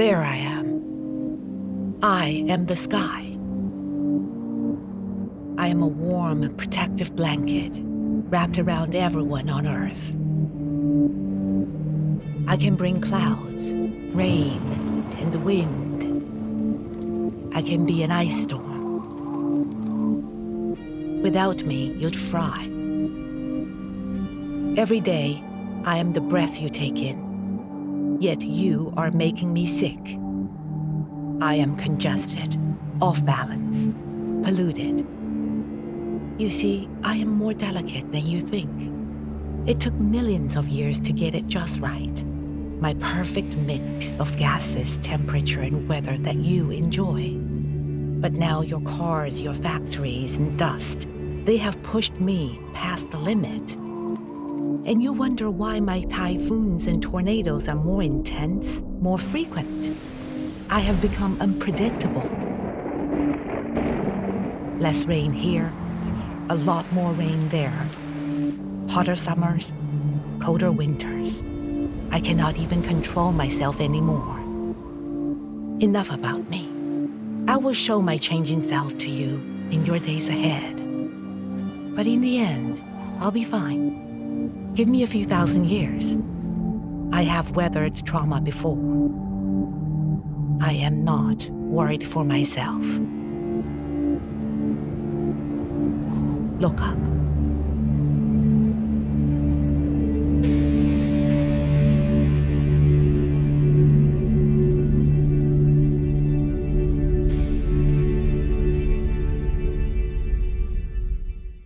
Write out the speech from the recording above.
There I am. I am the sky. I am a warm, protective blanket wrapped around everyone on Earth. I can bring clouds, rain, and wind. I can be an ice storm. Without me, you'd fry. Every day, I am the breath you take in. Yet you are making me sick. I am congested, off balance, polluted. You see, I am more delicate than you think. It took millions of years to get it just right. My perfect mix of gases, temperature, and weather that you enjoy. But now your cars, your factories, and dust, they have pushed me past the limit. And you wonder why my typhoons and tornadoes are more intense, more frequent. I have become unpredictable. Less rain here, a lot more rain there. Hotter summers, colder winters. I cannot even control myself anymore. Enough about me. I will show my changing self to you in your days ahead. But in the end, I'll be fine. Give me a few thousand years. I have weathered trauma before. I am not worried for myself. Look up.